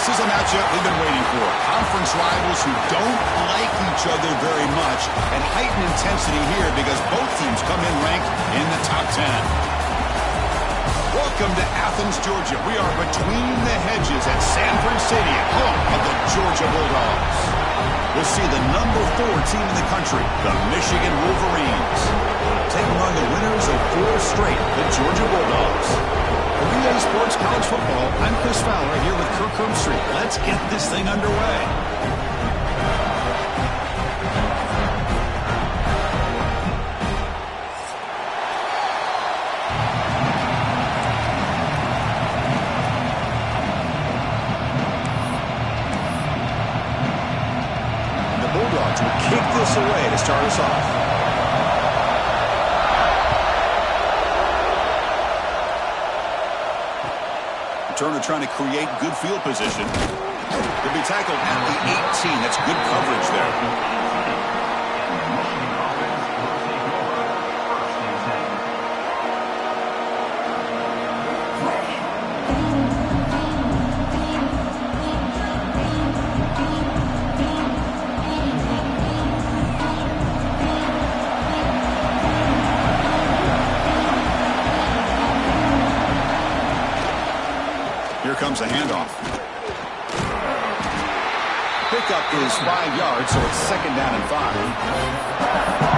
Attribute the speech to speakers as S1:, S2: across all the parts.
S1: This is a matchup we've been waiting for. Conference rivals who don't like each other very much, and heightened intensity here because both teams come in ranked in the top 10. Welcome to Athens, Georgia. We are between the hedges at Sanford Stadium, home of the Georgia Bulldogs. We'll see the number 4 team in the country, the Michigan Wolverines, taking on the winners of 4 straight, the Georgia Bulldogs. For EA Sports College Football, I'm Chris Fowler here with Kirk Herbstreit. Let's get this thing underway. The Bulldogs will kick this away to start us off. Turner trying to create good field position. He'll be tackled at the 18. That's good coverage there. Here comes a handoff. Pickup is 5 yards, so it's 2nd down and 5.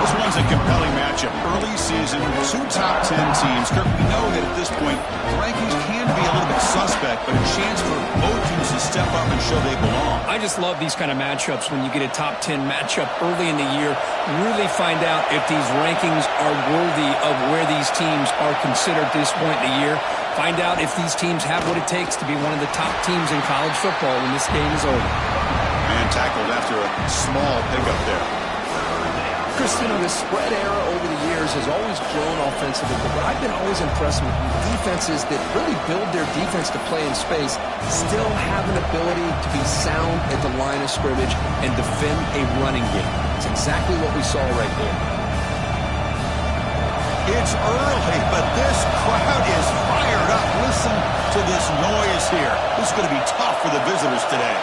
S1: This one's a compelling matchup. Early season, 2 top 10 teams. Kirk, we know that at this point, the rankings can be a little bit suspect, but a chance for both teams to step up and show they belong.
S2: I just love these kind of matchups when you get a top 10 matchup early in the year. Really find out if these rankings are worthy of where these teams are considered at this point in the year. Find out if these teams have what it takes to be one of the top teams in college football when this game is over.
S1: Man tackled after a small pickup there.
S3: Chris, you know, the spread era over the years has always grown offensively, but what I've been always impressed with defenses that really build their defense to play in space still have an ability to be sound at the line of scrimmage and defend a running game. It's exactly what we saw right there.
S1: It's early, but this crowd is fired up. Listen to this noise here. This is going to be tough for the visitors today.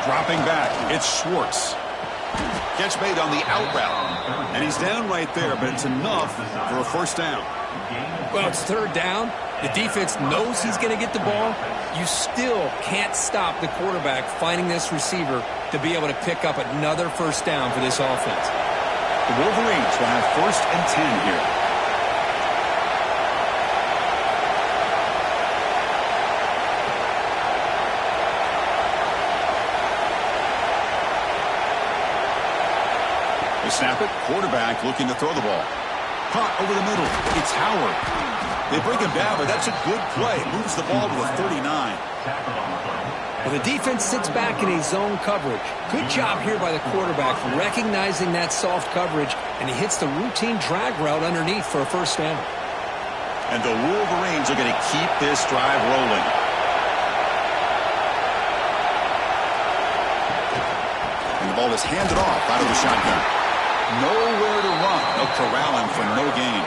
S1: Dropping back, it's Schwartz. Catch made on the out route. And he's down right there, but it's enough for a 1st down.
S2: Well, it's 3rd down. The defense knows he's going to get the ball. You still can't stop the quarterback finding this receiver to be able to pick up another 1st down for this offense.
S1: The Wolverines will have 1st and 10 here. They snap it. Quarterback looking to throw the ball. Caught over the middle. It's Howard. They bring him down, but that's a good play. Moves the ball to a 39.
S2: Well, the defense sits back in a zone coverage. Good job here by the quarterback recognizing that soft coverage, and he hits the routine drag route underneath for a 1st down.
S1: And the Wolverines are going to keep this drive rolling. And the ball is handed off out of the shotgun. Nowhere to run. They'll corral him for no gain.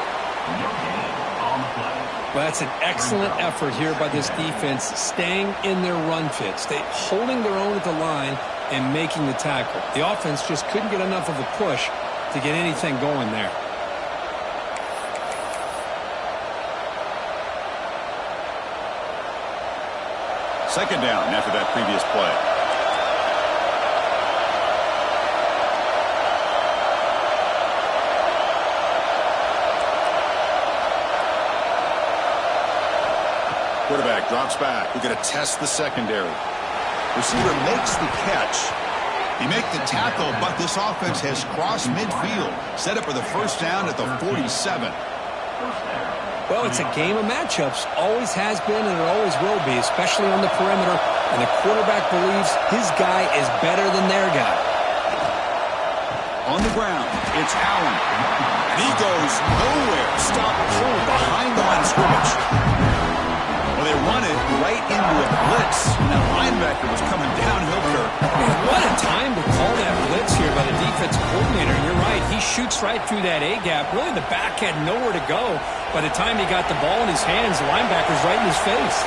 S2: Well, that's an excellent effort here by this defense, staying in their run fits, holding their own at the line and making the tackle. The offense just couldn't get enough of a push to get anything going there.
S1: Second down after that previous play. Quarterback drops back. We're going to test the secondary. Receiver makes the catch. He makes the tackle, but this offense has crossed midfield. Set up for the 1st down at the 47.
S2: Well, it's a game of matchups. Always has been and it always will be, especially on the perimeter. And the quarterback believes his guy is better than their guy.
S1: On the ground, it's Allen. And he goes nowhere. Stop cold behind the line of scrimmage. Well, they run it right into a blitz. And that linebacker was coming downhill, Kirk.
S2: What a time to call that blitz here by the defensive coordinator. You're right. He shoots right through that A-gap. Really, the back had nowhere to go. By the time he got the ball in his hands, the linebacker's right in his face.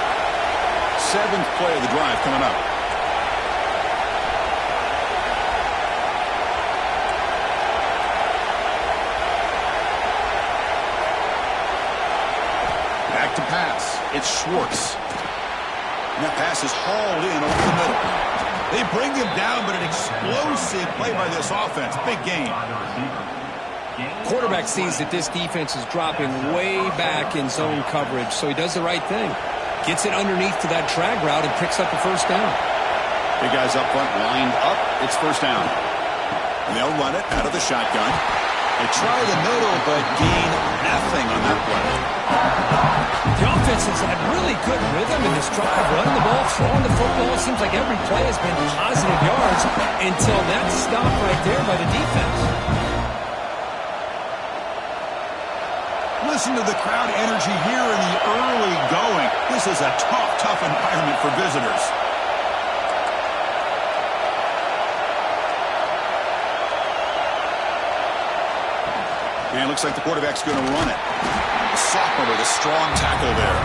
S1: 7th play of the drive coming up. Back to pass. It's Schwartz. And that pass is hauled in over the middle. They bring him down, but an explosive play by this offense. Big game.
S2: Quarterback sees that this defense is dropping way back in zone coverage, so he does the right thing. Gets it underneath to that drag route and picks up the first down.
S1: Big guys up front lined up. It's first down. And they'll run it out of the shotgun. They try the middle, but gain nothing on that play.
S2: The offense has had really good rhythm in this drive, running the ball, throwing the football. It seems like every play has been positive yards until that stop right there by the defense.
S1: Listen to the crowd energy here in the early going. This is a tough environment for visitors. And it looks like the quarterback's going to run it. Sophomore with a strong tackle there.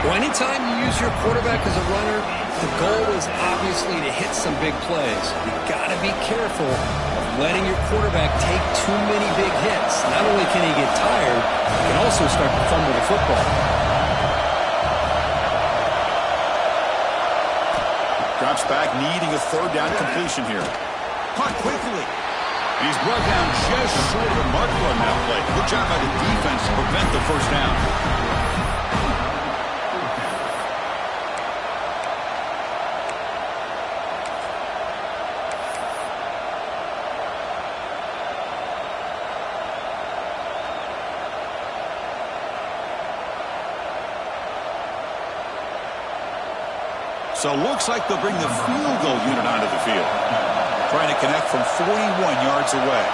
S2: Well, anytime you use your quarterback as a runner, the goal is obviously to hit some big plays. You've got to be careful of letting your quarterback take too many big hits. Not only can he get tired, he can also start to fumble the football.
S1: Drops back, needing a 3rd down completion here. Caught quickly. And he's brought down just short of the marker on that play. Good job by the defense to prevent the first down. So looks like they'll bring the field goal unit onto the field. Trying to connect from 41 yards away.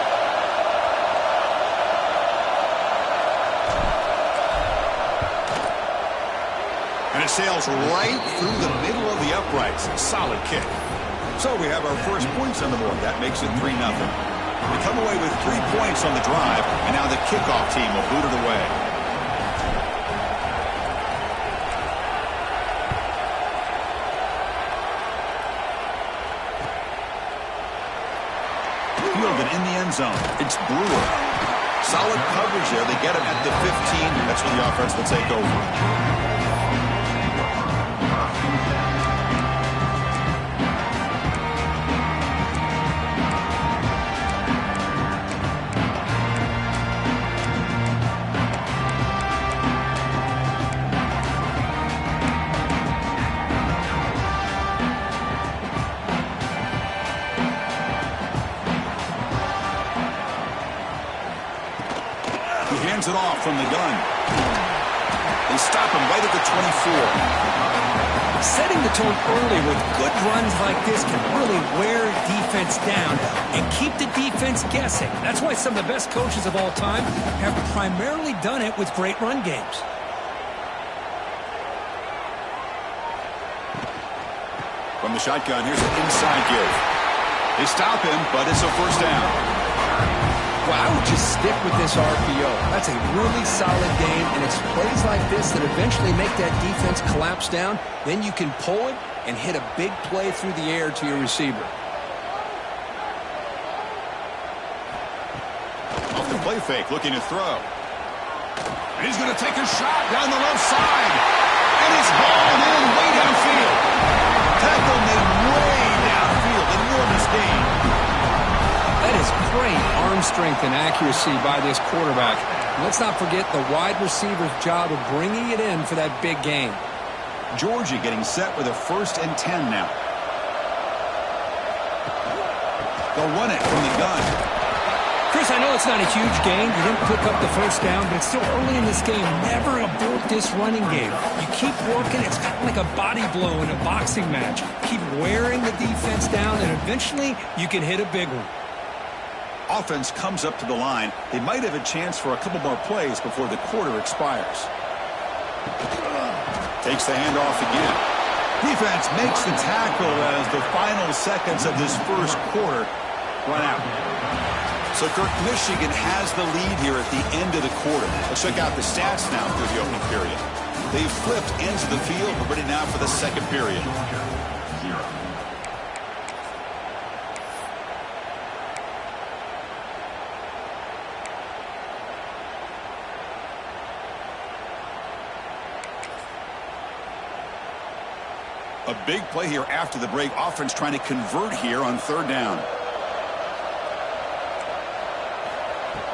S1: And it sails right through the middle of the uprights. Solid kick. So we have our first points on the board. That makes it 3-0. They come away with 3 points on the drive, and now the kickoff team will boot it away. In the end zone, it's Brewer. Solid coverage there. They get him at the 15. That's when the offense will take over. Hands it off from the gun. They stop him right at the 24.
S2: Setting the tone early with good runs like this can really wear defense down and keep the defense guessing. That's why some of the best coaches of all time have primarily done it with great run games.
S1: From the shotgun, here's an inside give. They stop him, but it's a first down.
S3: Well, I would just stick with this RPO. That's a really solid game, and it's plays like this that eventually make that defense collapse down. Then you can pull it and hit a big play through the air to your receiver.
S1: Off the play fake, looking to throw. And he's going to take a shot down the left side. And it's hauled in way downfield. Tackle made way downfield. Enormous gain.
S2: That is great arm strength and accuracy by this quarterback. Let's not forget the wide receiver's job of bringing it in for that big gain.
S1: Georgia getting set with a 1st and 10 now. They'll run it from the gun.
S2: Chris, I know it's not a huge gain. You didn't pick up the first down, but it's still early in this game. Never abort this running game. You keep working. It's kind of like a body blow in a boxing match. Keep wearing the defense down, and eventually you can hit a big one.
S1: Offense comes up to the line. They might have a chance for a couple more plays before the quarter expires. Takes the handoff again. Defense makes the tackle as the final seconds of this first quarter run out. So, Kirk, Michigan has the lead here at the end of the quarter. Let's check out the stats now through the opening period. They've flipped into the field. We're ready now for the second period. A big play here after the break. Offense trying to convert here on third down.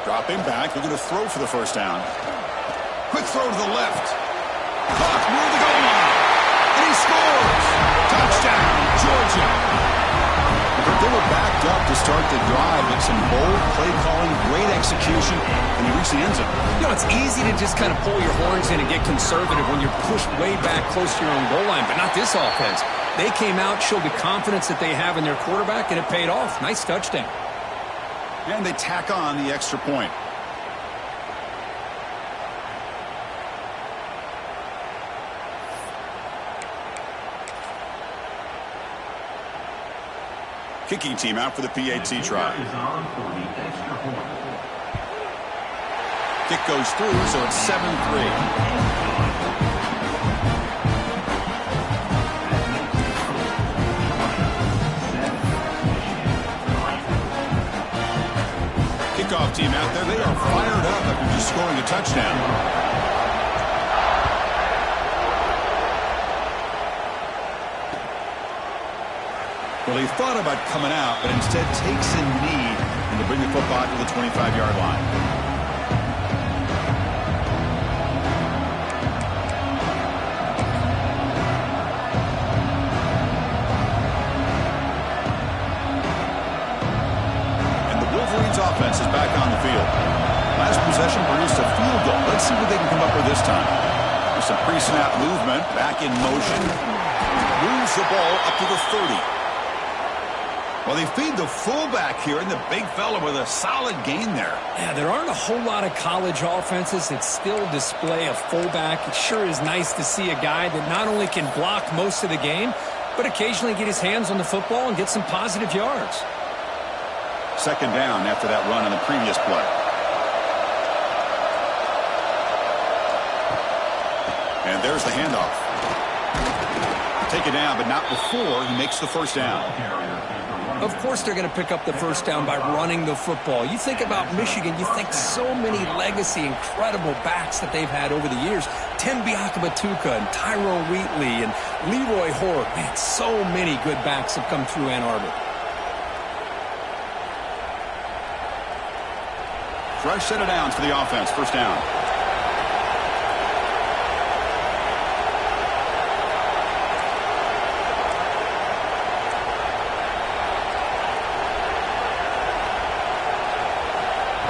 S1: Dropping back. They're going to throw for the first down. Quick throw to the left. Caught near the goal line. And he scores. Touchdown, Georgia. They were backed up to start the drive, but some bold play calling, great execution, and he reached the end zone.
S2: You know, it's easy to just kind of pull your horns in and get conservative when you're pushed way back close to your own goal line, but not this offense. They came out, showed the confidence that they have in their quarterback, and it paid off. Nice touchdown.
S1: And they tack on the extra point. Kicking team out for the PAT try. Kick goes through, so it's 7-3. Kickoff team out there. They are fired up after just scoring a touchdown. Well, he thought about coming out, but instead takes a knee and to bring the football to the 25-yard line. And the Wolverines offense is back on the field. Last possession produced a field goal. Let's see what they can come up with this time. There's some pre-snap movement, back in motion. Moves the ball up to the 30. Well, they feed the fullback here, and the big fella with a solid gain there.
S2: Yeah, there aren't a whole lot of college offenses that still display a fullback. It sure is nice to see a guy that not only can block most of the game, but occasionally get his hands on the football and get some positive yards.
S1: Second down after that run on the previous play. And there's the handoff. Take it down, but not before he makes the first down.
S2: Of course they're going to pick up the first down by running the football. You think about Michigan, you think so many legacy, incredible backs that they've had over the years. Tim Biakabatuka and Tyrone Wheatley and Leroy Hort. Man, so many good backs have come through Ann Arbor.
S1: Fresh set of downs for the offense. First down.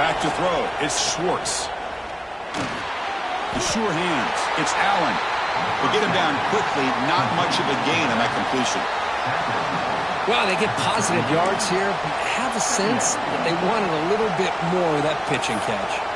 S1: Back to throw. It's Schwartz. The sure hands. It's Allen. They get him down quickly. Not much of a gain on that completion.
S2: Well, they get positive yards here. I have a sense that they wanted a little bit more of that pitch and catch.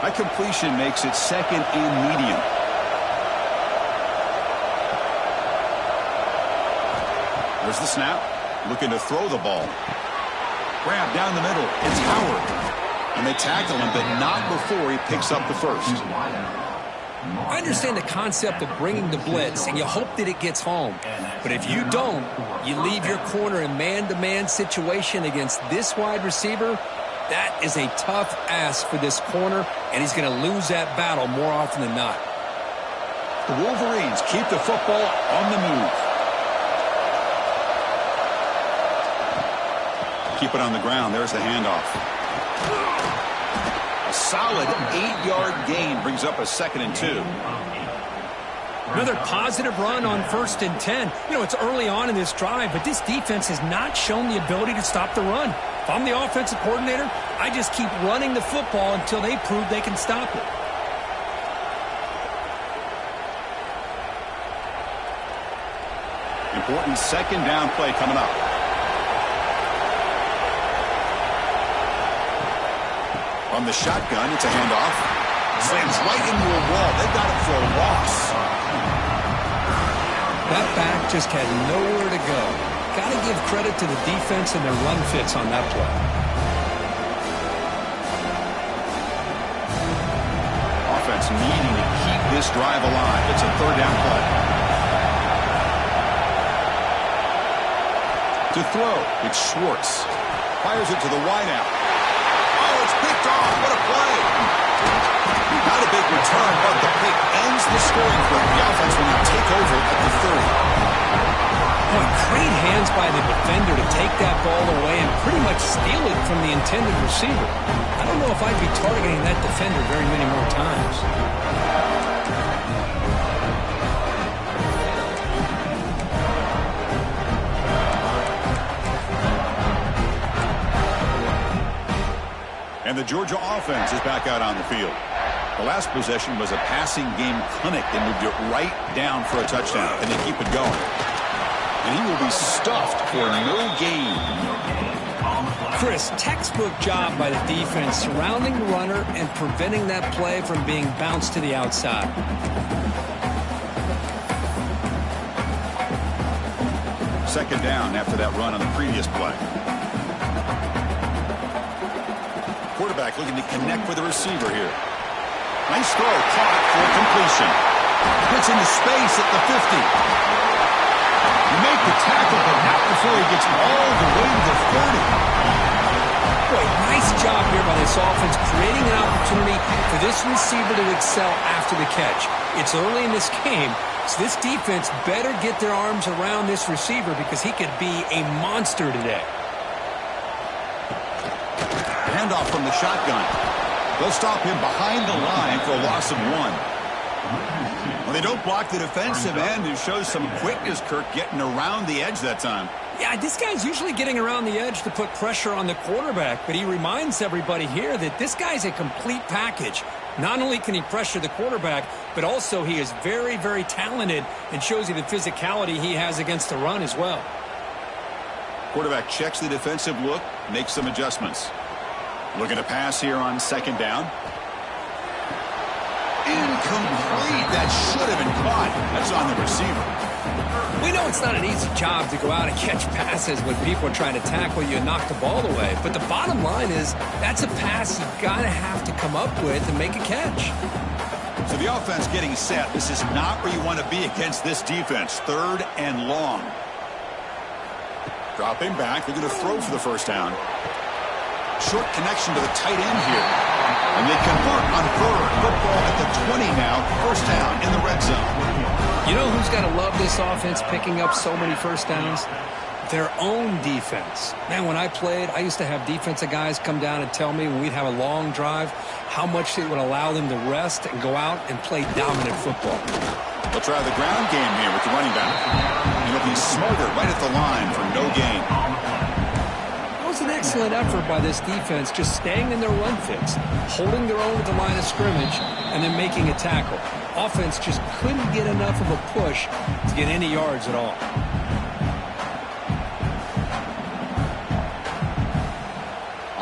S2: That completion makes it second and medium. There's the snap. Looking to throw the ball. Grab down the middle. It's Howard. And they tackle him, but not before he picks up the first. I understand the concept of bringing the blitz, and you hope that it gets home. But if you don't, you leave your corner in man-to-man situation against this wide receiver. That is a tough ask for this corner, and he's going to lose that battle more often than not.
S1: The Wolverines keep the football on the move. Keep it on the ground. There's the handoff. A solid 8-yard gain brings up a 2nd and 2.
S2: Another positive run on 1st and 10. You know, it's early on in this drive, but this defense has not shown the ability to stop the run. If I'm the offensive coordinator, I just keep running the football until they prove they can stop it.
S1: Important second down play coming up. On the shotgun, it's a handoff. Slams right into a wall. They got it for a loss.
S2: That back just had nowhere to go. Got to give credit to the defense and their run fits on that play.
S1: Offense needing to keep this drive alive. It's a third down play. To throw, it's Schwartz. Fires it to the wideout. Oh, it's picked off. What a play. Not a big return, but the pick ends the scoring for the offense when they take over at the 30.
S2: Boy, great hands by the defender to take that ball away and pretty much steal it from the intended receiver. I don't know if I'd be targeting that defender very many more times.
S1: And the Georgia offense is back out on the field. The last possession was a passing game clinic. They moved it right down for a touchdown, and they keep it going. And he will be stuffed for no gain.
S2: Chris, textbook job by the defense surrounding the runner and preventing that play from being bounced to the outside.
S1: Second down after that run on the previous play. Quarterback looking to connect with the receiver here. Nice throw, caught for completion. Gets into space at the 50. You make the tackle, but not before he gets all the way to the 30.
S2: Boy, nice job here by this offense, creating an opportunity for this receiver to excel after the catch. It's early in this game, so this defense better get their arms around this receiver because he could be a monster today.
S1: Handoff from the shotgun. They'll stop him behind the line for a loss of 1. Well, they don't block the defensive end and shows some quickness, Kirk, getting around the edge that time.
S2: Yeah, this guy's usually getting around the edge to put pressure on the quarterback, but he reminds everybody here that this guy's a complete package. Not only can he pressure the quarterback, but also he is very, very talented and shows you the physicality he has against the run as well.
S1: Quarterback checks the defensive look, makes some adjustments. Looking to pass here on second down. Incomplete. That should have been caught. That's on the receiver.
S2: We know it's not an easy job to go out and catch passes when people are trying to tackle you and knock the ball away. But the bottom line is that's a pass you got to have to come up with and make a catch.
S1: So the offense getting set. This is not where you want to be against this defense. Third and long. Dropping back. They're going to throw for the first down. Short connection to the tight end here. And they convert on third. Football at the 20 now. First down in the red zone.
S2: You know who's got to love this offense picking up so many first downs? Their own defense. Man, when I played, I used to have defensive guys come down and tell me when we'd have a long drive how much it would allow them to rest and go out and play dominant football.
S1: They'll try the ground game here with the running back. And he'll be smothered right at the line for no gain.
S2: It was an excellent effort by this defense, just staying in their run fits, holding their own at the line of scrimmage, and then making a tackle. Offense just couldn't get enough of a push to get any yards at all.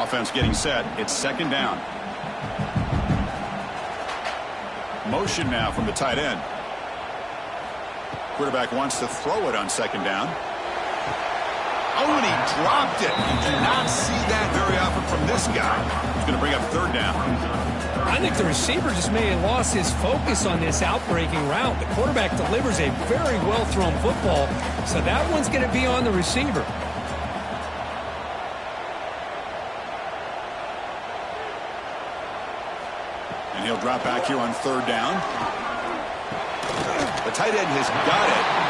S1: Offense getting set. It's second down. Motion now from the tight end. Quarterback wants to throw it on second down. Oh, and he dropped it. You do not see that very often from this guy. He's going to bring up third down.
S2: I think the receiver just may have lost his focus on this outbreaking route. The quarterback delivers a very well-thrown football, so that one's going to be on the receiver.
S1: And he'll drop back here on third down. The tight end has got it.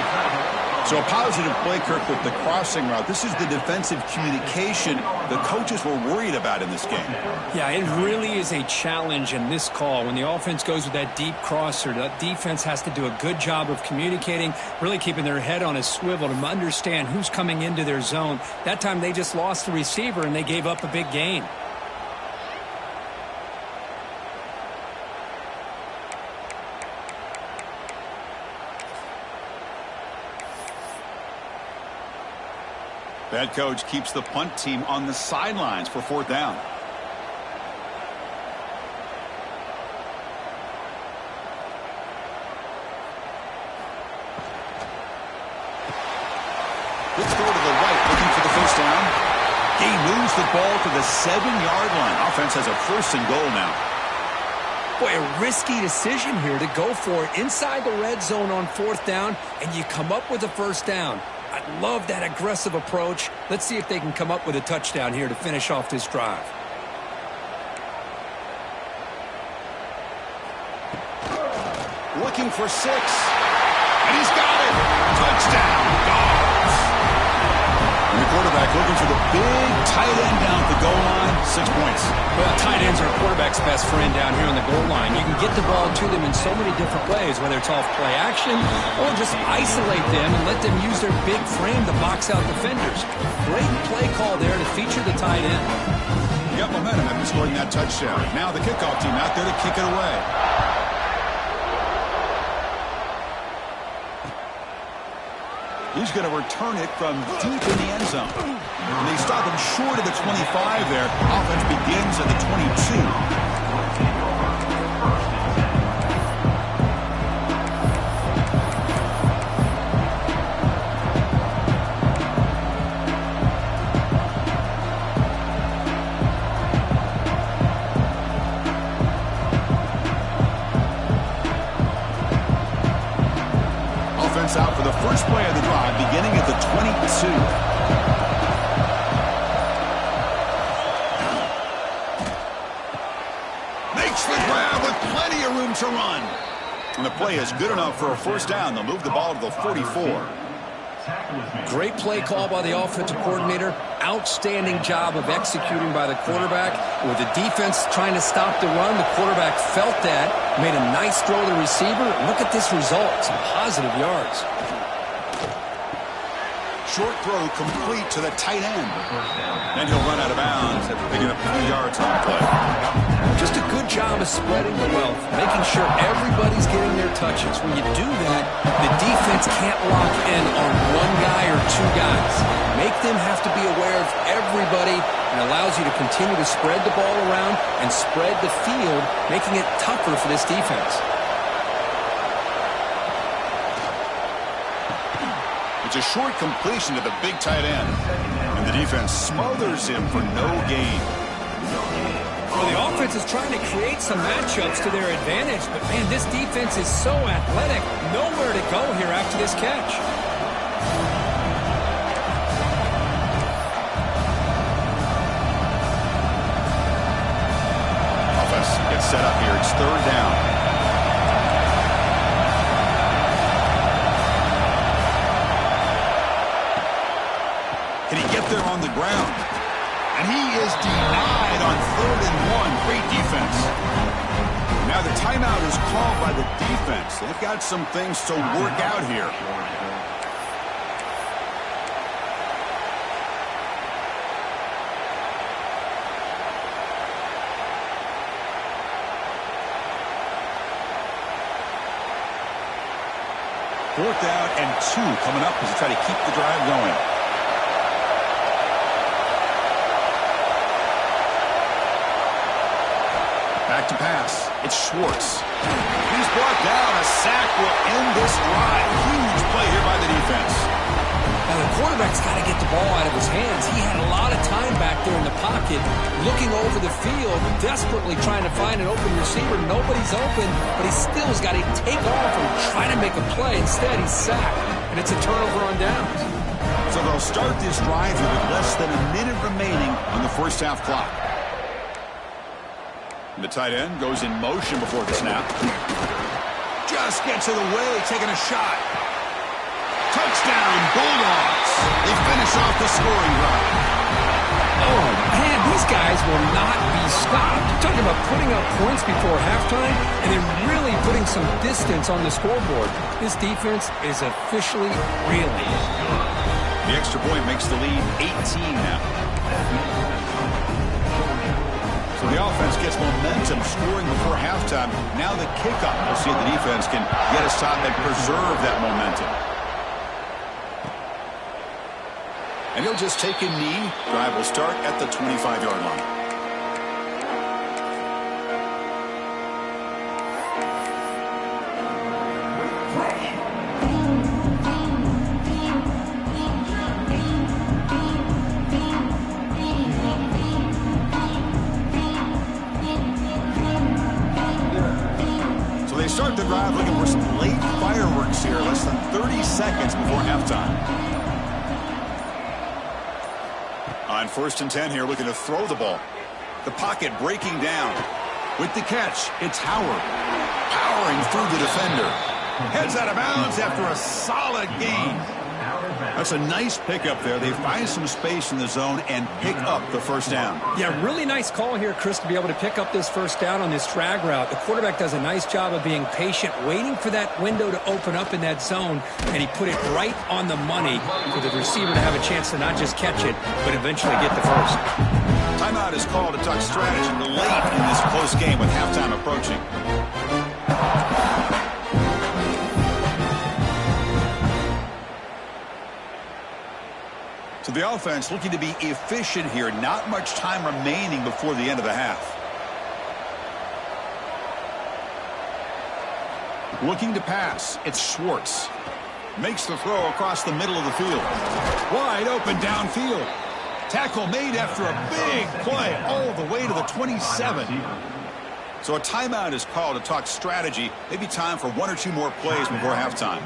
S1: So a positive play, Kirk, with the crossing route. This is the defensive communication the coaches were worried about in this game.
S2: Yeah, it really is a challenge in this call. When the offense goes with that deep crosser, the defense has to do a good job of communicating, really keeping their head on a swivel to understand who's coming into their zone. That time they just lost the receiver and they gave up a big gain.
S1: Head coach keeps the punt team on the sidelines for 4th down. Let's go to the right, looking for the first down. He moves the ball to the 7-yard line. Offense has a 1st and goal now.
S2: Boy, a risky decision here to go for it inside the red zone on 4th down, and you come up with a 1st down. I love that aggressive approach. Let's see if they can come up with a touchdown here to finish off this drive.
S1: Looking for 6. And he's got it. Touchdown, Dogs. And the quarterback looking for the big tight end down at the goal line. 6 points.
S2: Well, tight ends are a quarterback's best friend down here on the goal line. You can get the ball to them in so many different ways, whether it's off play action or just isolate them and let them use their big frame to box out defenders. Great play call there to feature the tight end.
S1: You got momentum after scoring that touchdown. Now the kickoff team out there to kick it away. He's going to return it from deep in the end zone. And they stop him short of the 25 there. Offense begins at the 22. Out for the first play of the drive, beginning at the 22. Makes the grab with plenty of room to run. And the play is good enough for a 1st down. They'll move the ball to the 44.
S2: Great play call by the offensive coordinator. Outstanding job of executing by the quarterback. With the defense trying to stop the run, the quarterback felt that, made a nice throw to the receiver. Look at this result. Some positive yards.
S1: Short throw complete to the tight end. Then he'll run out of bounds after picking up a few yards on the play.
S2: Just a good job of spreading the wealth, making sure everybody's getting their touches. When you do that, the defense can't lock in on one guy or 2 guys. Make them have to be aware of everybody, and allows you to continue to spread the ball around and spread the field, making it tougher for this defense.
S1: It's a short completion to the big tight end. And the defense smothers him for no gain.
S2: Well, the offense is trying to create some matchups to their advantage, but, man, this defense is so athletic. Nowhere to go here after this catch.
S1: Offense gets set up here. It's 3rd down. Can he get there on the ground? And he is denied on 3rd and 1. Great defense. Now the timeout is called by the defense. They've got some things to work out here. Fourth down and 2 coming up as they try to keep the drive going. Back to pass. It's Schwartz. He's brought down. A sack will end this drive. Huge play here by the defense.
S2: Now the quarterback's got to get the ball out of his hands. He had a lot of time back there in the pocket, looking over the field, desperately trying to find an open receiver. Nobody's open, but he still has got to take off and try to make a play. Instead, he's sacked, and it's a turnover on downs.
S1: So they'll start this drive here with less than a minute remaining on the first half clock. The tight end goes in motion before the snap. Just gets in the way, taking a shot. Touchdown, Bulldogs. They finish off the scoring drive.
S2: Oh, man, these guys will not be stopped. You're talking about putting up points before halftime and then really putting some distance on the scoreboard. This defense is officially reeling.
S1: The extra point makes the lead 18 now. So the offense gets momentum, scoring before halftime. Now the kickoff. We'll see if the defense can get a stop and preserve that momentum. And he'll just take a knee. Drive will start at the 25-yard line. Start the drive looking for some late fireworks here, less than 30 seconds before halftime. On 1st and 10 here, looking to throw the ball. The pocket breaking down. With the catch, it's Howard. Powering through the defender. Heads out of bounds after a solid gain. That's a nice pickup there. They find some space in the zone and pick up the first down.
S2: Yeah, really nice call here, Chris, to be able to pick up this first down on this drag route. The quarterback does a nice job of being patient, waiting for that window to open up in that zone, and he put it right on the money for the receiver to have a chance to not just catch it, but eventually get the first.
S1: Timeout is called to talk strategy late in this close game with halftime approaching. So the offense looking to be efficient here. Not much time remaining before the end of the half. Looking to pass. It's Schwartz. Makes the throw across the middle of the field. Wide open downfield. Tackle made after a big play all the way to the 27. So a timeout is called to talk strategy. Maybe time for 1 or 2 more plays before halftime.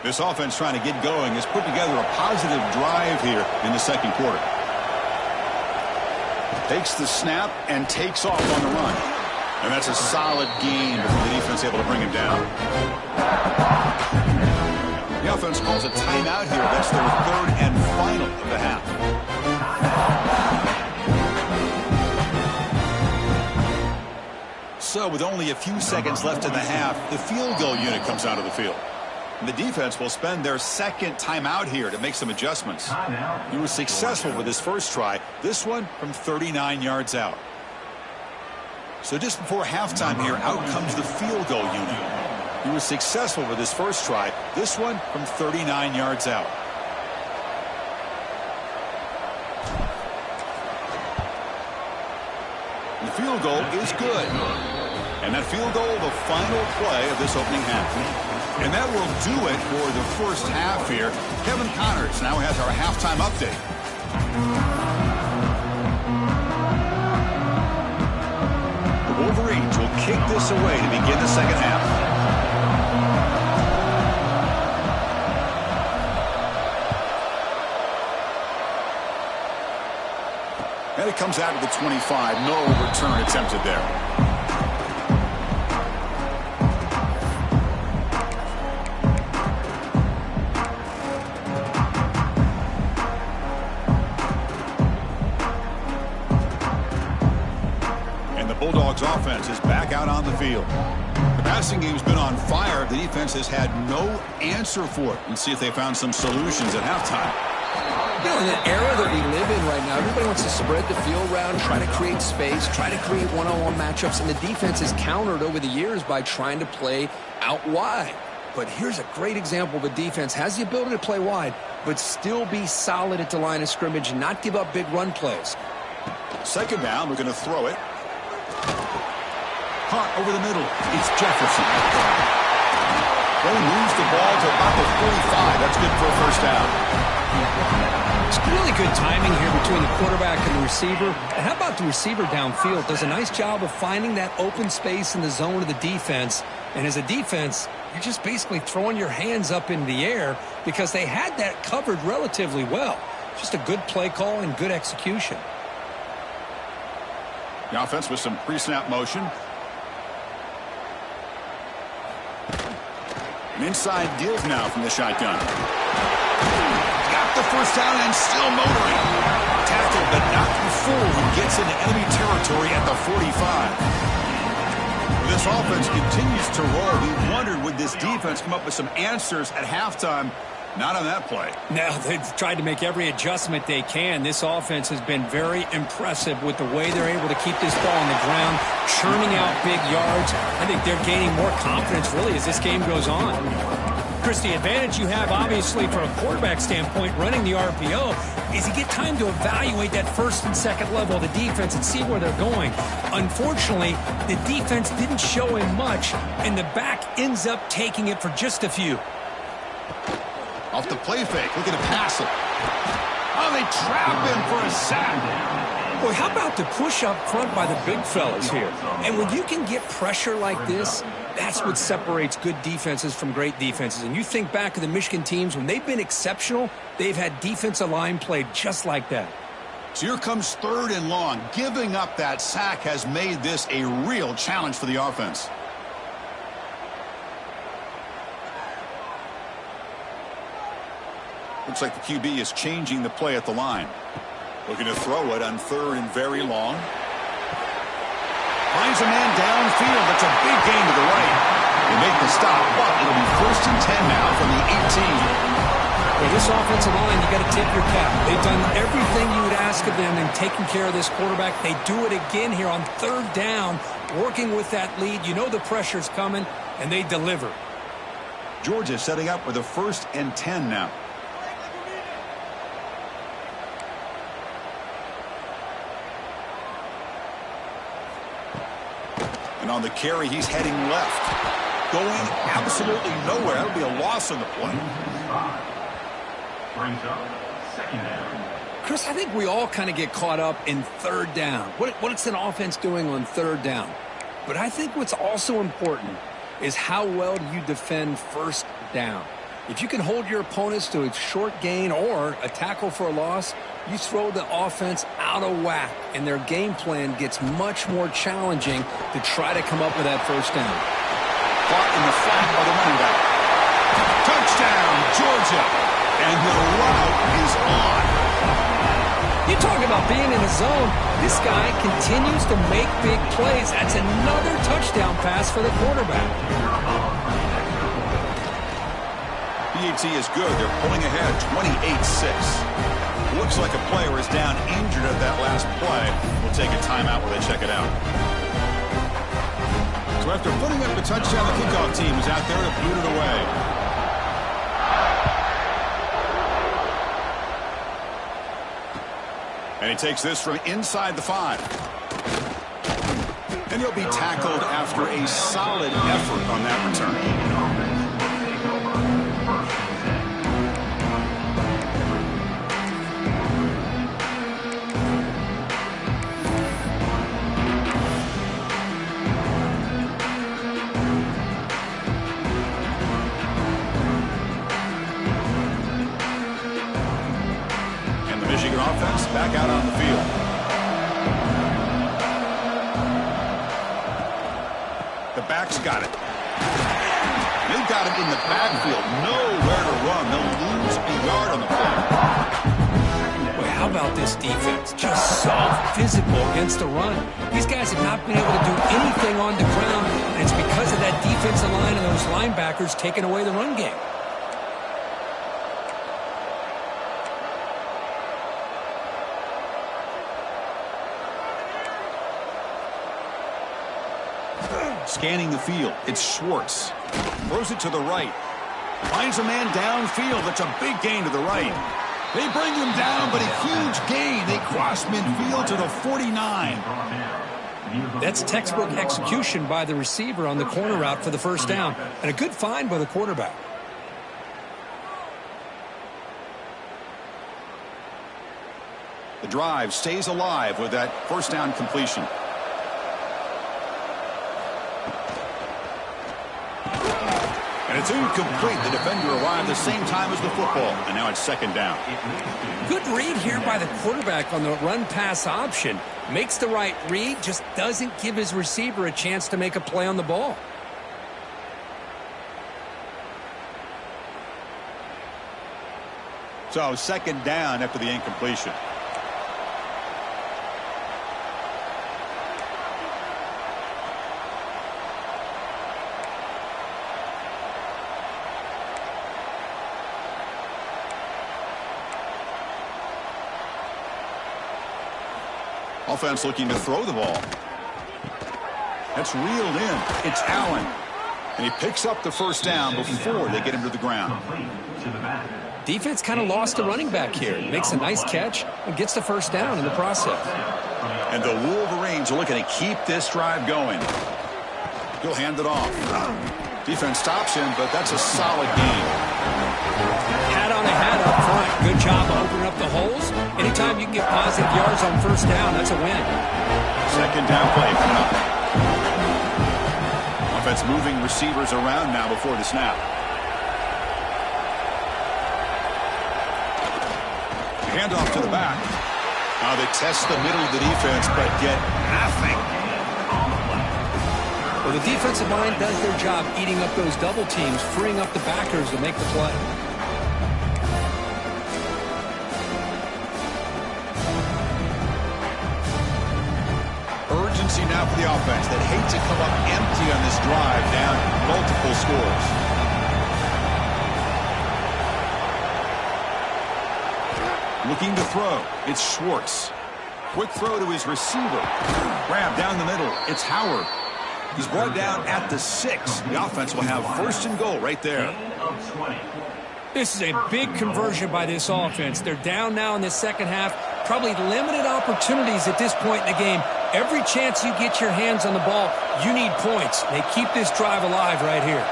S1: This offense trying to get going has put together a positive drive here in the second quarter. Takes the snap and takes off on the run. And that's a solid gain before the defense able to bring him down. The offense calls a timeout here. That's their 3rd and final of the half. So with only a few seconds left in the half, the field goal unit comes out of the field. And the defense will spend their 2nd timeout here to make some adjustments. He was successful with his first try. This one from 39 yards out. So just before halftime here, out comes the field goal unit. He was successful with his first try. This one from 39 yards out. And the field goal is good. And that field goal, the final play of this opening half. And that will do it for the first half here. Kevin Connors now has our halftime update. The Wolverines will kick this away to begin the second half. And it comes out to the 25. No return attempted there. Bulldogs offense is back out on the field. The passing game's been on fire. The defense has had no answer for it. Let's see if they found some solutions at halftime.
S3: You know, in the era that we live in right now, everybody wants to spread the field around, try to create space, try to create one-on-one matchups, and the defense is countered over the years by trying to play out wide. But here's a great example of a defense has the ability to play wide, but still be solid at the line of scrimmage and not give up big run plays.
S1: Second down, we're going to throw it. Caught over the middle. It's Jefferson. They moves the ball to about the 45. That's good for a first down.
S2: It's really good timing here between the quarterback and the receiver. And how about the receiver downfield? Does a nice job of finding that open space in the zone of the defense. And as a defense, you're just basically throwing your hands up in the air because they had that covered relatively well. Just a good play call and good execution.
S1: The offense with some pre-snap motion. An inside deals now from the shotgun. Got the first down and still motoring. Tackled but not before he gets into enemy territory at the 45. This offense continues to roll. We wondered, would this defense come up with some answers at halftime? Not on that play.
S2: Now, they've tried to make every adjustment they can. This offense has been very impressive with the way they're able to keep this ball on the ground, churning out big yards. I think they're gaining more confidence, really, as this game goes on. Chris, the advantage you have, obviously, from a quarterback standpoint, running the RPO, is you get time to evaluate that first and second level of the defense and see where they're going. Unfortunately, the defense didn't show him much, and the back ends up taking it for just a few.
S1: Off the play fake, looking to pass it. Oh, they trap him for a sack.
S2: Boy, how about the push up front by the big fellas here? And when you can get pressure like this, that's what separates good defenses from great defenses. And you think back to the Michigan teams, when they've been exceptional, they've had defensive line play just like that.
S1: So here comes 3rd and long. Giving up that sack has made this a real challenge for the offense. Looks like the QB is changing the play at the line. Looking to throw it on 3rd and very long. Finds a man downfield. That's a big gain to the right. They make the stop, but it'll be 1st and 10 now from the 18.
S2: Well, this offensive line, you got to tip your cap. They've done everything you would ask of them in taking care of this quarterback. They do it again here on 3rd down, working with that lead. You know the pressure's coming, and they deliver.
S1: Georgia setting up with a 1st and 10 now. And on the carry, he's heading left. Going absolutely nowhere. That'll be a loss on the play.
S2: Chris, I think we all kind of get caught up in 3rd down. What's an offense doing on 3rd down? But I think what's also important is how well do you defend 1st down. If you can hold your opponents to a short gain or a tackle for a loss, you throw the offense out of whack, and their game plan gets much more challenging to try to come up with that 1st down.
S1: Caught in the flat by the running back. Touchdown, Georgia. And the route is on.
S2: You talk about being in a zone. This guy continues to make big plays. That's another touchdown pass for the quarterback.
S1: PAT is good. They're pulling ahead 28-6. Looks like a player is down injured at that last play. We'll take a timeout while they check it out. So after putting up the touchdown, the kickoff team is out there to boot it away. And he takes this from inside the 5. And he'll be tackled after a solid effort on that return. Offense back out on the field. The back's got it. They've got it in the backfield. Nowhere to run. They'll lose a yard on the play.
S2: Boy, how about this defense? Just soft, physical against the run. These guys have not been able to do anything on the ground, and it's because of that defensive line and those linebackers taking away the run game.
S1: Scanning the field, it's Schwartz. Throws it to the right. Finds a man downfield. That's a big gain to the right. They bring him down, but a huge gain. They cross midfield to the 49.
S2: That's textbook execution by the receiver on the corner route for the 1st down. And a good find by the quarterback.
S1: The drive stays alive with that 1st down completion. And it's incomplete. The defender arrived the same time as the football. And now it's 2nd down.
S2: Good read here by the quarterback on the run-pass option. Makes the right read, just doesn't give his receiver a chance to make a play on the ball.
S1: So 2nd down after the incompletion. Offense looking to throw the ball. That's reeled in. It's Allen. And he picks up the first down before they get him to the ground.
S2: Defense kind of lost a running back here. Makes a nice catch and gets the first down in the process.
S1: And the Wolverines are looking to keep this drive going. He'll hand it off. Defense stops him, but that's a solid gain.
S2: Hat on a hat up front. Good job of opening up the holes. Anytime you can get positive yards on first down, that's a win.
S1: Second down play coming up. Offense moving receivers around now before the snap. Handoff to the back. Now they test the middle of the defense, but get nothing.
S2: Well, the defensive line does their job eating up those double teams, freeing up the backers to make the play.
S1: Urgency now for the offense that hate to come up empty on this drive, down multiple scores. Looking to throw. It's Schwartz. Quick throw to his receiver. Grab down the middle. It's Howard. He's brought down at the 6. The offense will have first and goal right there.
S2: This is a big conversion by this offense. They're down now in the second half. Probably limited opportunities at this point in the game. Every chance you get your hands on the ball, you need points. They keep this drive alive right here.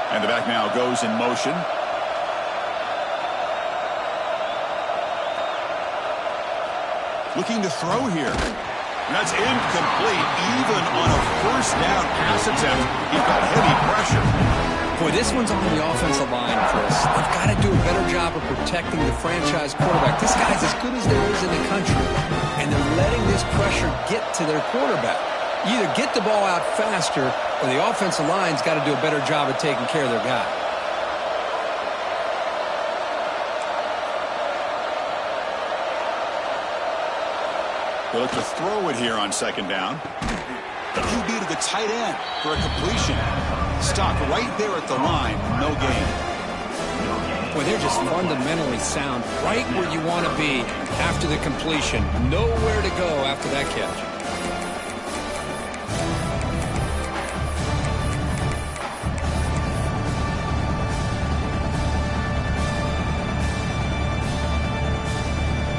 S1: And the back now goes in motion. Looking to throw here. And that's incomplete, even on a first down pass attempt. He got heavy pressure.
S2: Boy, this one's on the offensive line, Chris. They've got to do a better job of protecting the franchise quarterback. This guy's as good as there is in the country, and they're letting this pressure get to their quarterback. You either get the ball out faster, or the offensive line's got to do a better job of taking care of their guy.
S1: They look to throw it here on second down. The QB to the tight end for a completion. Stopped right there at the line. No gain.
S2: Boy, they're just fundamentally sound. Right where you want to be after the completion. Nowhere to go after that catch.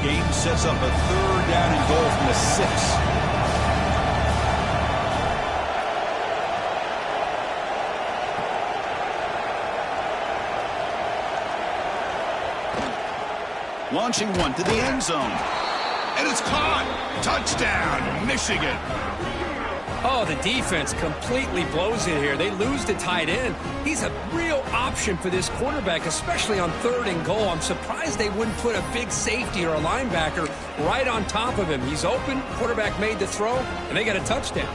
S1: Game sets up a third down and goal from the 6. Launching one to the end zone. And it's caught. Touchdown, Michigan.
S2: Oh, the defense completely blows it here. They lose the tight end. He's a real option for this quarterback, especially on third and goal. I'm surprised they wouldn't put a big safety or a linebacker right on top of him. He's open, quarterback made the throw, and they got a touchdown.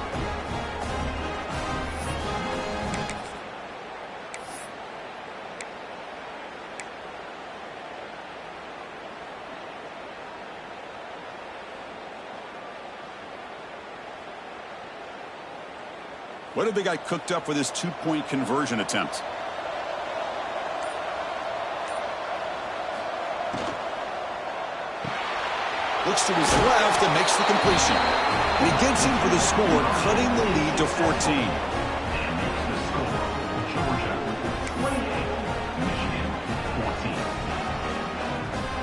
S1: What have they got cooked up with this two-point conversion attempt? Looks to his left and makes the completion. And he gets in for the score, cutting the lead to 14.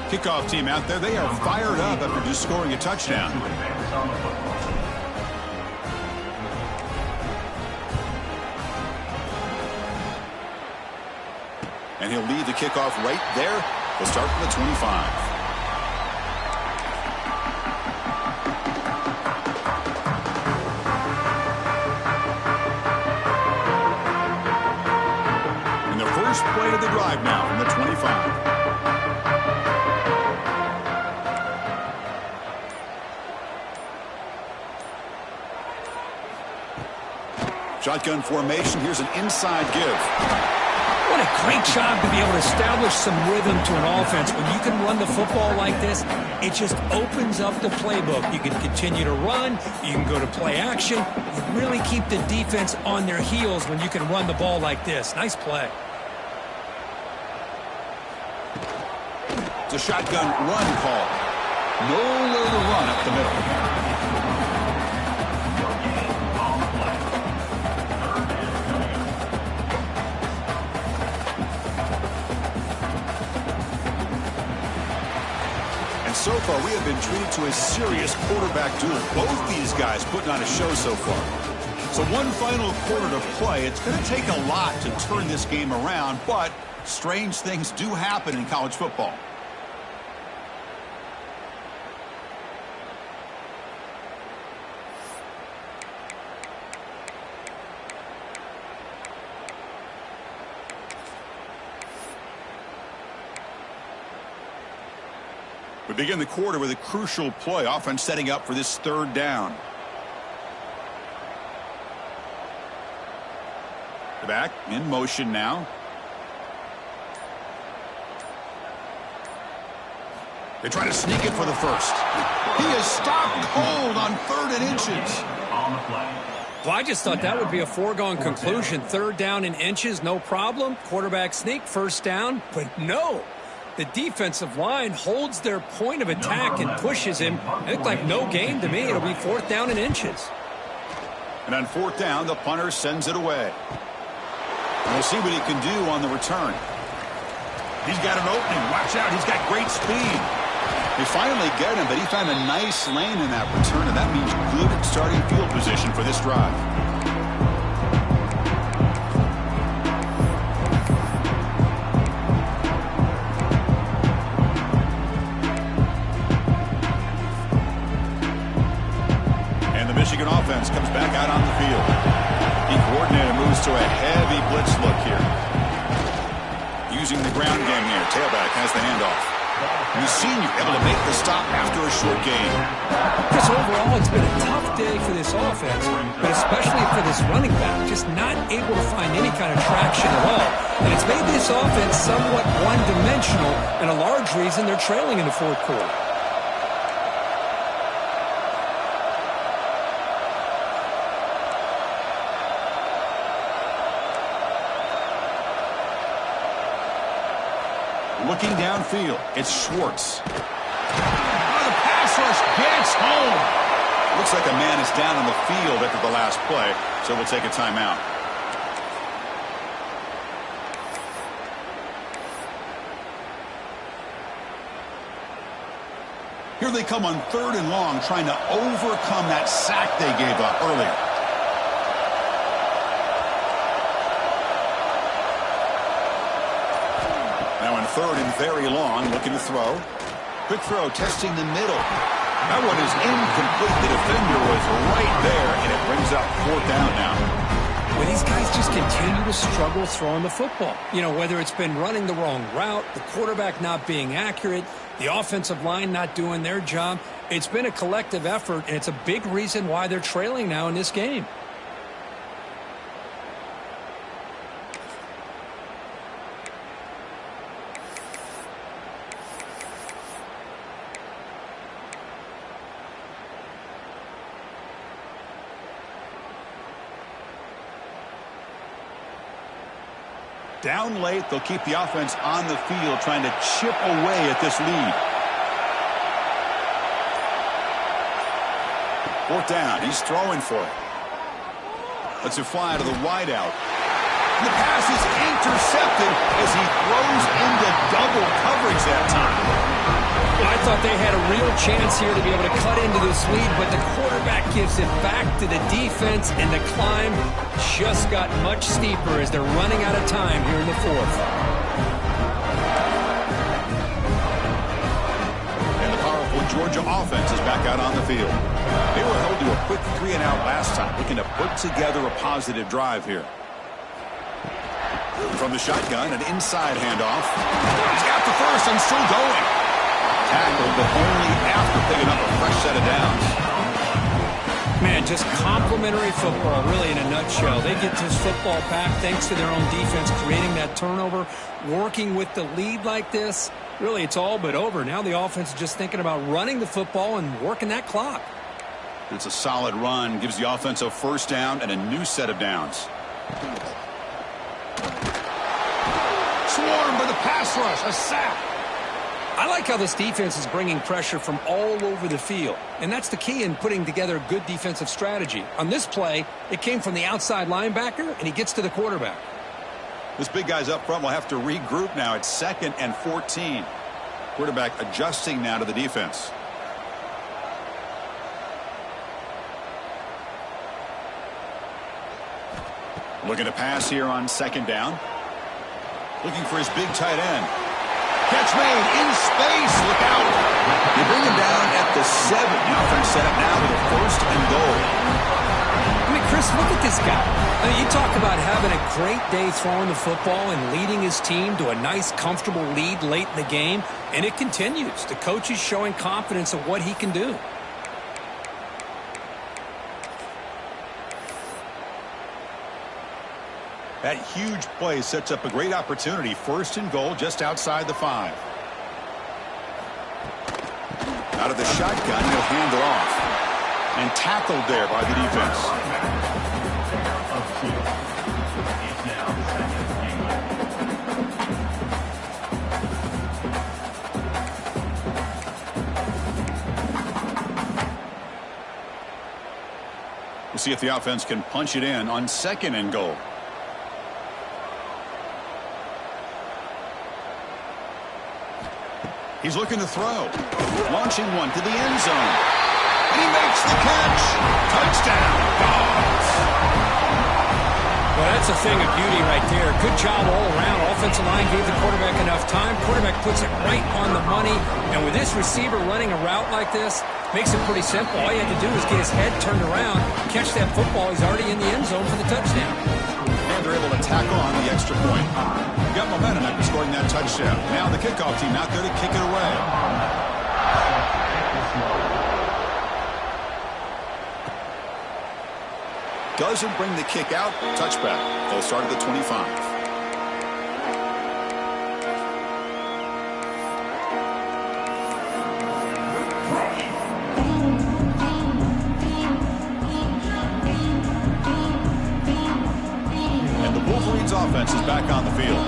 S1: Kickoff team out there, they are fired up after just scoring a touchdown. And he'll lead the kickoff right there. We'll start from the 25. And the first play of the drive now from the 25. Shotgun formation. Here's an inside give.
S2: What a great job to be able to establish some rhythm to an offense. When you can run the football like this, it just opens up the playbook. You can continue to run. You can go to play action. You really keep the defense on their heels when you can run the ball like this. Nice play.
S1: It's a shotgun run call. Nowhere to run up the middle. So far, we have been treated to a serious quarterback duel. Both these guys putting on a show so far. So one final quarter to play. It's going to take a lot to turn this game around, but strange things do happen in college football. We begin the quarter with a crucial play. Offense setting up for this third down. The back in motion now. They try to sneak it for the first. He is stopped cold on 3rd and inches.
S2: Well, I just thought that would be a foregone conclusion. 3rd down and inches, no problem. Quarterback sneak, 1st down. But no. The defensive line holds their point of attack and pushes him. It looked like no gain to me. It'll be 4th down and inches.
S1: And on 4th down, the punter sends it away. And we'll see what he can do on the return. He's got an opening. Watch out. He's got great speed. They finally get him, but he found a nice lane in that return, and that means good starting field position for this drive. Michigan offense comes back out on the field. The coordinator moves to a heavy blitz look here. Using the ground game here. Tailback has the handoff. The senior able to make the stop after a short gain.
S2: Chris, overall, it's been a tough day for this offense, but especially for this running back, just not able to find any kind of traction at all. And it's made this offense somewhat one-dimensional, and a large reason they're trailing in the 4th quarter.
S1: Looking downfield, it's Schwartz. Oh, the pass rush gets home. Looks like a man is down on the field after the last play, so we'll take a timeout. Here they come on 3rd and long, trying to overcome that sack they gave up earlier. Now in 3rd and very long, looking to throw. Quick throw, testing the middle. That one is incomplete. The defender was right there, and it brings up 4th down now.
S2: Well, these guys just continue to struggle throwing the football. You know, whether it's been running the wrong route, the quarterback not being accurate, the offensive line not doing their job. It's been a collective effort, and it's a big reason why they're trailing now in this game.
S1: Down late, they'll keep the offense on the field, trying to chip away at this lead. 4th down, he's throwing for it. Lets it fly to the wideout. The pass is intercepted as he throws into double coverage that time.
S2: I thought they had a real chance here to be able to cut into this lead, but the quarterback gives it back to the defense, and the climb just got much steeper as they're running out of time here in the 4th.
S1: And the powerful Georgia offense is back out on the field. They were held to a quick 3-and-out last time, looking to put together a positive drive here. From the shotgun, an inside handoff. He's got the first and still going. Tackled, but only after picking up a fresh set of downs.
S2: Man, just complimentary football, really, in a nutshell. They get this football back thanks to their own defense, creating that turnover, working with the lead like this. Really, it's all but over. Now the offense is just thinking about running the football and working that clock.
S1: It's a solid run, gives the offense a 1st down and a new set of downs. Swarmed by the pass rush, a sack.
S2: I like how this defense is bringing pressure from all over the field, and that's the key in putting together a good defensive strategy. On this play, it came from the outside linebacker, and he gets to the quarterback.
S1: This big guy's up front will have to regroup now. It's 2nd and 14. Quarterback adjusting now to the defense. Looking to pass here on 2nd down. Looking for his big tight end. Catch made in space. Look out. They bring him down at the 7. Now they're set up now with a 1st and goal.
S2: I mean, Chris, look at this guy. I mean, you talk about having a great day throwing the football and leading his team to a nice, comfortable lead late in the game, and it continues. The coach is showing confidence of what he can do.
S1: That huge play sets up a great opportunity. 1st and goal just outside the 5. Out of the shotgun, he'll hand it off. And tackled there by the defense. We'll see if the offense can punch it in on 2nd and goal. He's looking to throw. Launching one to the end zone. And he makes the catch. Touchdown, Dogs.
S2: Well, that's a thing of beauty right there. Good job all around. Offensive line gave the quarterback enough time. Quarterback puts it right on the money. And with this receiver running a route like this, makes it pretty simple. All you have to do is get his head turned around, catch that football. He's already in the end zone for the touchdown.
S1: And they're able to tack on the extra point. Got momentum after scoring that touchdown. Now the kickoff team out there to kick it away. Doesn't bring the kick out. Touchback. They'll start at the 25. Offense is back on the field.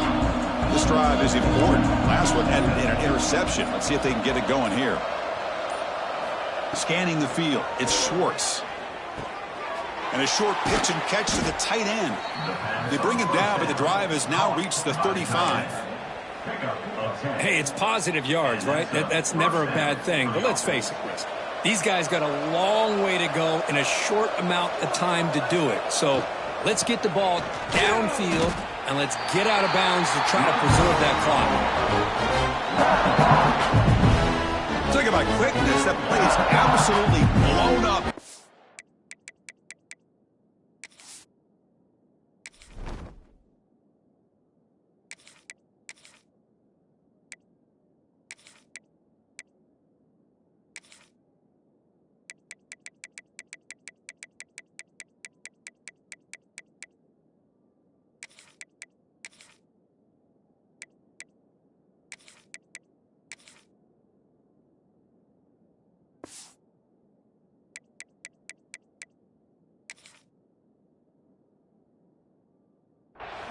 S1: This drive is important. Last one ended in an interception. Let's see if they can get it going here. Scanning the field. It's Schwartz. And a short pitch and catch to the tight end. They bring him down, but the drive has now reached the 35.
S2: Hey, it's positive yards, right? That's never a bad thing. But let's face it, Chris. These guys got a long way to go in a short amount of time to do it. So let's get the ball downfield, and let's get out of bounds to try to preserve that clock.
S1: Talking about quickness, that play is absolutely blown up.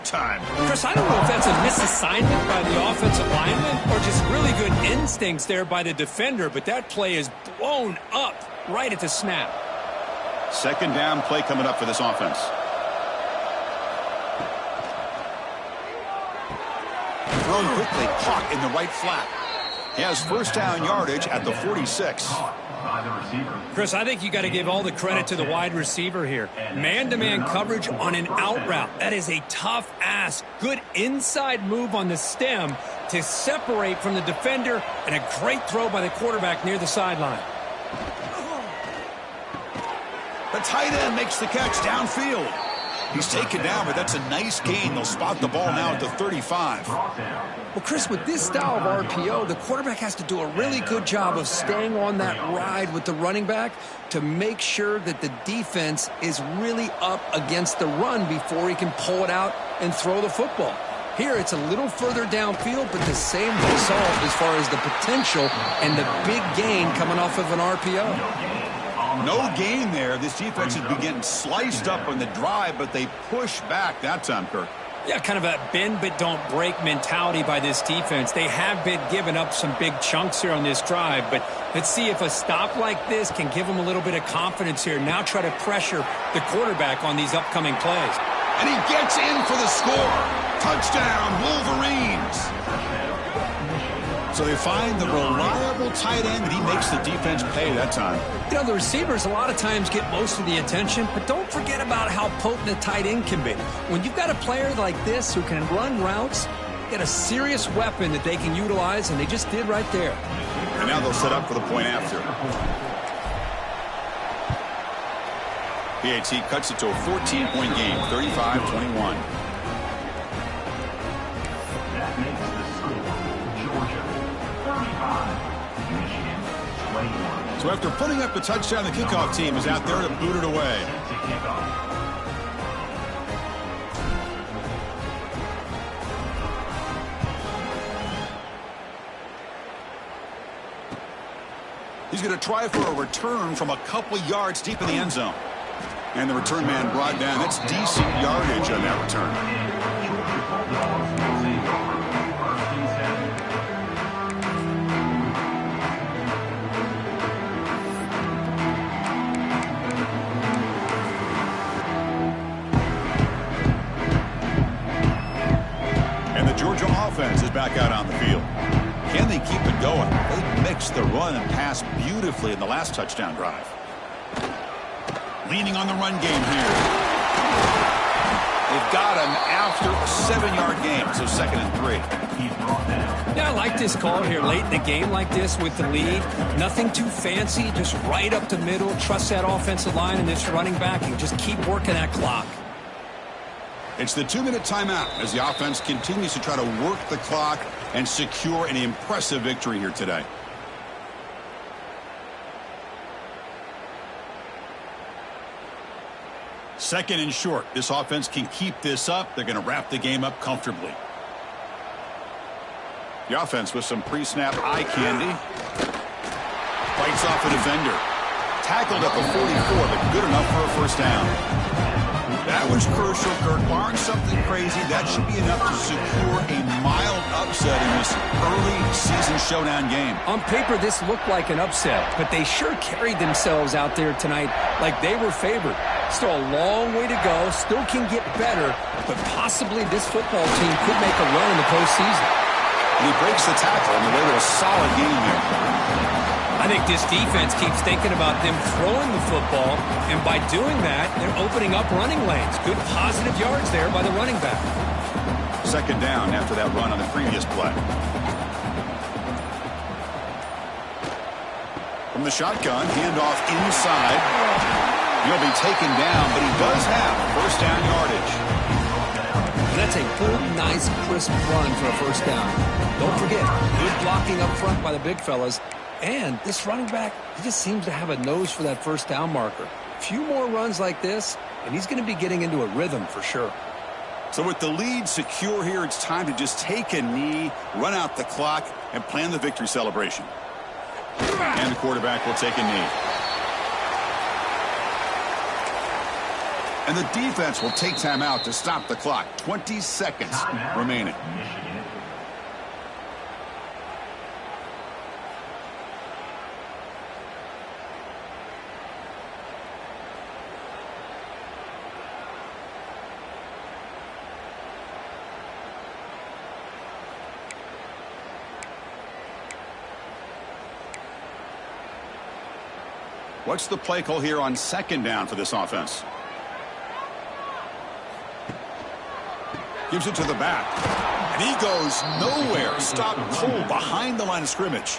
S1: Time.
S2: Chris, I don't know if that's a misassignment by the offensive lineman or just really good instincts there by the defender, but that play is blown up right at the snap.
S1: 2nd down play coming up for this offense. Thrown quickly, caught in the right flat. He has 1st down yardage at the 46.
S2: Chris, I think you got to give all the credit to the wide receiver here. Man-to-man coverage on an out route. That is a tough ask. Good inside move on the stem to separate from the defender, and a great throw by the quarterback near the sideline.
S1: The tight end makes the catch downfield. He's taken down, but that's a nice gain. They'll spot the ball now at the 35.
S2: Well, Chris, with this style of RPO, the quarterback has to do a really good job of staying on that ride with the running back to make sure that the defense is really up against the run before he can pull it out and throw the football. Here, it's a little further downfield, but the same result as far as the potential and the big gain coming off of an RPO.
S1: No gain there. This defense has been getting sliced up on the drive, but they push back that time, Kirk.
S2: Yeah, kind of a bend but don't break mentality by this defense. They have been giving up some big chunks here on this drive, but let's see if a stop like this can give them a little bit of confidence here. Now try to pressure the quarterback on these upcoming plays.
S1: And he gets in for the score. Touchdown, Wolverines. So they find the reliable tight end, and he makes the defense pay that time.
S2: You know, the receivers a lot of times get most of the attention, but don't forget about how potent a tight end can be. When you've got a player like this who can run routes, get a serious weapon that they can utilize, and they just did right there.
S1: And now they'll set up for the point after. PAT cuts it to a 14-point game, 35-21. So after putting up the touchdown, the kickoff team is out there to boot it away. He's going to try for a return from a couple yards deep in the end zone. And the return man brought down. That's decent yardage on that return. Georgia offense is back out on the field. Can they keep it going? They mixed the run and pass beautifully in the last touchdown drive. Leaning on the run game here. They've got him after a 7-yard game, so 2nd and 3.
S2: Yeah, I like this call here late in the game like this with the lead. Nothing too fancy, just right up the middle. Trust that offensive line and this running back and just keep working that clock.
S1: It's the 2-minute timeout as the offense continues to try to work the clock and secure an impressive victory here today. Second and short. This offense can keep this up. They're going to wrap the game up comfortably. The offense with some pre-snap eye candy. Fights off a defender. Tackled at the 44, but good enough for a first down. That was crucial, Kirk. Barring something crazy, that should be enough to secure a mild upset in this early season showdown game.
S2: On paper, this looked like an upset, but they sure carried themselves out there tonight like they were favored. Still a long way to go, still can get better, but possibly this football team could make a run in the postseason.
S1: And he breaks the tackle on the way to a solid game here.
S2: I think this defense keeps thinking about them throwing the football, and by doing that, they're opening up running lanes. Good positive yards there by the running back.
S1: Second down after that run on the previous play. From the shotgun, handoff inside. He'll be taken down, but he does have first down yardage.
S2: And that's a good, nice, crisp run for a first down. Don't forget, good blocking up front by the big fellas. And this running back, he just seems to have a nose for that first down marker. A few more runs like this, and he's going to be getting into a rhythm for sure.
S1: So with the lead secure here, it's time to just take a knee, run out the clock, and plan the victory celebration. And the quarterback will take a knee. And the defense will take time out to stop the clock. 20 seconds remaining. What's the play call here on second down for this offense? Gives it to the back. And he goes nowhere. Stopped cold behind the line of scrimmage.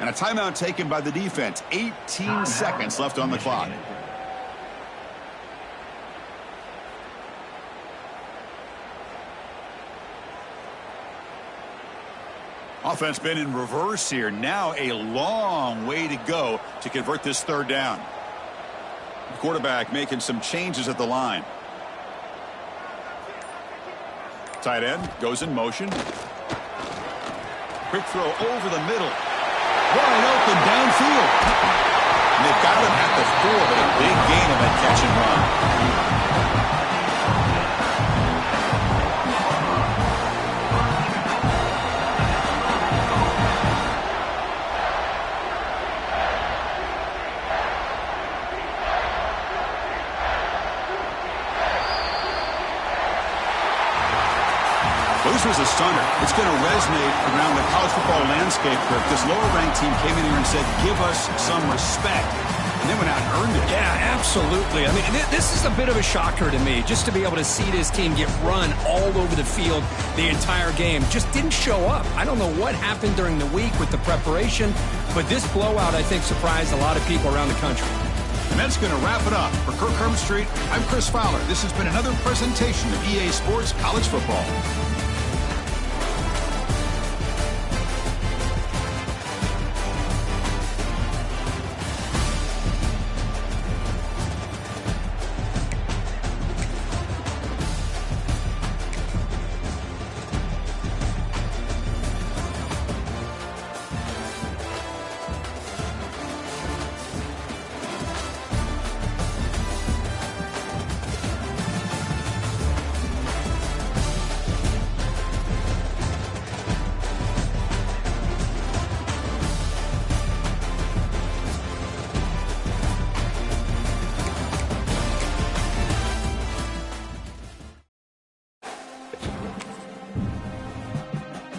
S1: And a timeout taken by the defense. 18 seconds left on the clock. Offense been in reverse here. Now a long way to go to convert this third down. The quarterback making some changes at the line. Tight end goes in motion. Quick throw over the middle. Wide open downfield. And they've got him at the 4, but a big gain on that catch and run. was a stunner. It's going to resonate around the college football landscape, Kirk. This lower-ranked team came in here and said, give us some respect. And they went out and earned it.
S2: Yeah, absolutely. I mean, this is a bit of a shocker to me, just to be able to see this team get run all over the field the entire game. Just didn't show up. I don't know what happened during the week with the preparation, but this blowout, I think, surprised a lot of people around the country.
S1: And that's going to wrap it up. For Kirk Herbstreit, I'm Chris Fowler. This has been another presentation of EA Sports College Football.